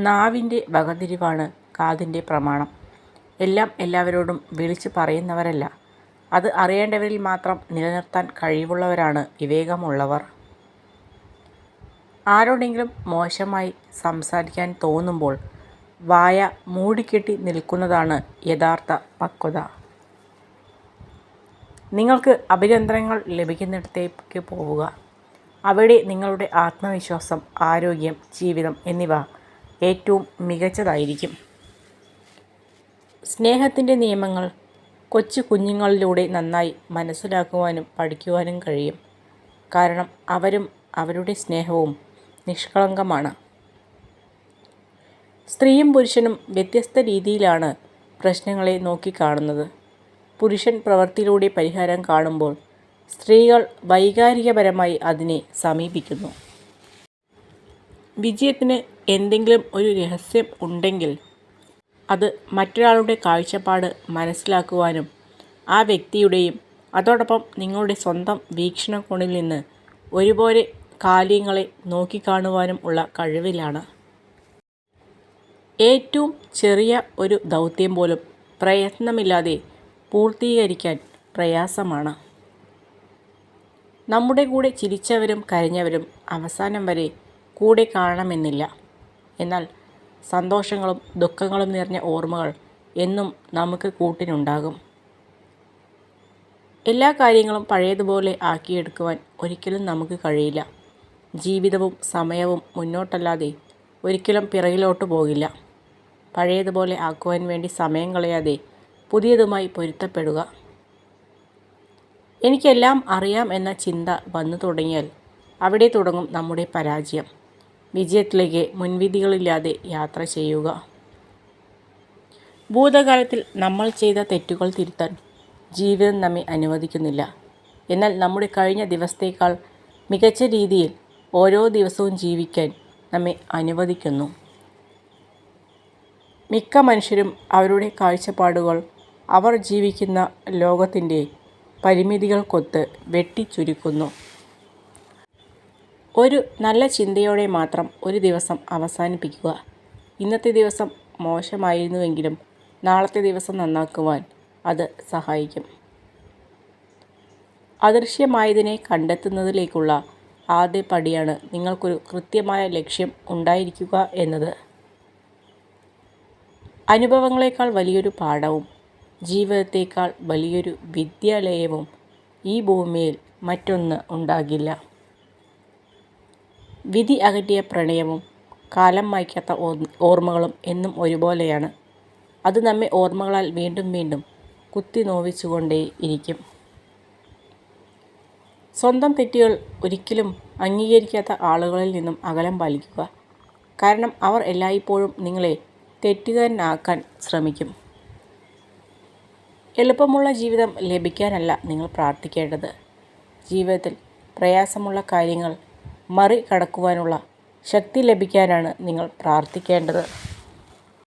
നാവിൻ്റെ വകതിരിവാണ് കാതിൻ്റെ പ്രമാണം. എല്ലാം എല്ലാവരോടും വിളിച്ചു പറയുന്നവരല്ല, അത് അറിയേണ്ടവരിൽ മാത്രം നിലനിർത്താൻ കഴിവുള്ളവരാണ് വിവേകമുള്ളവർ. ആരോടെങ്കിലും മോശമായി സംസാരിക്കാൻ തോന്നുമ്പോൾ വായ മൂടിക്കെട്ടി നിൽക്കുന്നതാണ് യഥാർത്ഥ പക്വത. നിങ്ങൾക്ക് അഭിനന്ദനങ്ങൾ ലഭിക്കുന്നിടത്തേക്ക് പോവുക. അവിടെ നിങ്ങളുടെ ആത്മവിശ്വാസം, ആരോഗ്യം, ജീവിതം എന്നിവ ഏറ്റവും മികച്ചതായിരിക്കും. സ്നേഹത്തിൻ്റെ നിയമങ്ങൾ കൊച്ചു കുഞ്ഞുങ്ങളിലൂടെ നന്നായി മനസ്സിലാക്കുവാനും പഠിക്കുവാനും കഴിയും. കാരണം അവരും അവരുടെ സ്നേഹവും നിഷ്കളങ്കമാണ്. സ്ത്രീയും പുരുഷനും വ്യത്യസ്ത രീതിയിലാണ് പ്രശ്നങ്ങളെ നോക്കിക്കാണുന്നത്. പുരുഷൻ പ്രവൃത്തിയിലൂടെ പരിഹാരം കാണുമ്പോൾ സ്ത്രീകൾ വൈകാരികപരമായി അതിനെ സമീപിക്കുന്നു. വിജയത്തിന് എന്തെങ്കിലും ഒരു രഹസ്യം ഉണ്ടെങ്കിൽ അത് മറ്റൊരാളുടെ കാഴ്ചപ്പാട് മനസ്സിലാക്കുവാനും ആ വ്യക്തിയുടെയും അതോടൊപ്പം നിങ്ങളുടെ സ്വന്തം വീക്ഷണകോണിൽ നിന്ന് ഒരുപോലെ കാര്യങ്ങളെ നോക്കിക്കാണുവാനും ഉള്ള കഴിവിലാണ്. ഏറ്റവും ചെറിയ ഒരു ദൗത്യം പോലും പ്രയത്നമില്ലാതെ പൂർത്തീകരിക്കാൻ പ്രയാസമാണ്. നമ്മുടെ കൂടെ ചിരിച്ചവരും കരഞ്ഞവരും അവസാനം വരെ കൂടെ കാണണമെന്നില്ല. എന്നാൽ സന്തോഷങ്ങളും ദുഃഖങ്ങളും നിറഞ്ഞ ഓർമ്മകൾ എന്നും നമുക്ക് കൂട്ടിനുണ്ടാകും. എല്ലാ കാര്യങ്ങളും പഴയതുപോലെ ആക്കിയെടുക്കുവാൻ ഒരിക്കലും നമുക്ക് കഴിയില്ല. ജീവിതവും സമയവും മുന്നോട്ടല്ലാതെ ഒരിക്കലും പിറകിലോട്ട് പോകില്ല. പഴയതുപോലെ ആക്കുവാൻ വേണ്ടി സമയം കളയാതെ പുതിയതുമായി പൊരുത്തപ്പെടുക. എനിക്കെല്ലാം അറിയാം എന്ന ചിന്ത വന്നു തുടങ്ങിയാൽ അവിടെ തുടങ്ങും നമ്മുടെ പരാജയം. വിജയത്തിലേക്ക് മുൻവിധികളില്ലാതെ യാത്ര ചെയ്യുക. ഭൂതകാലത്തിൽ നമ്മൾ ചെയ്ത തെറ്റുകൾ തിരുത്താൻ ജീവിതം നമ്മെ അനുവദിക്കുന്നില്ല. എന്നാൽ നമ്മുടെ കഴിഞ്ഞ ദിവസത്തേക്കാൾ മികച്ച രീതിയിൽ ഓരോ ദിവസവും ജീവിക്കാൻ നമ്മെ അനുവദിക്കുന്നു. മിക്ക മനുഷ്യരും അവരുടെ കാഴ്ചപ്പാടുകൾ അവർ ജീവിക്കുന്ന ലോകത്തിൻ്റെ പരിമിതികൾക്കൊത്ത് വെട്ടിച്ചുരുക്കുന്നു. ഒരു നല്ല ചിന്തയോടെ മാത്രം ഒരു ദിവസം അവസാനിപ്പിക്കുക. ഇന്നത്തെ ദിവസം മോശമായിരുന്നുവെങ്കിലും നാളത്തെ ദിവസം നന്നാക്കുവാൻ അത് സഹായിക്കും. അദൃശ്യമായതിനെ കണ്ടെത്തുന്നതിലേക്കുള്ള ആദ്യ പടിയാണ് നിങ്ങൾക്കൊരു കൃത്യമായ ലക്ഷ്യം ഉണ്ടായിരിക്കുക എന്നത്. അനുഭവങ്ങളെക്കാൾ വലിയൊരു പാഠവും ജീവിതത്തേക്കാൾ വലിയൊരു വിദ്യാലയവും ഈ ഭൂമിയിൽ മറ്റൊന്ന് ഉണ്ടാകില്ല. വിധി അകറ്റിയ പ്രണയവും കാലം മായ്ക്കാത്ത ഓർമ്മകളും എന്നും ഒരുപോലെയാണ്. അത് നമ്മെ ഓർമ്മകളാൽ വീണ്ടും വീണ്ടും കുത്തി നോവിച്ചുകൊണ്ടേ ഇരിക്കും. സ്വന്തം തെറ്റുകൾ ഒരിക്കലും അംഗീകരിക്കാത്ത ആളുകളിൽ നിന്നും അകലം പാലിക്കുക. കാരണം അവർ എല്ലായ്പ്പോഴും നിങ്ങളെ തെറ്റുകാരനാക്കാൻ ശ്രമിക്കും. എളുപ്പമുള്ള ജീവിതം ലഭിക്കാനല്ല നിങ്ങൾ പ്രാർത്ഥിക്കേണ്ടത്. ജീവിതത്തിൽ പ്രയാസമുള്ള കാര്യങ്ങൾ മറികടക്കുവാനുള്ള ശക്തി ലഭിക്കാനാണ് നിങ്ങൾ പ്രാർത്ഥിക്കേണ്ടത്.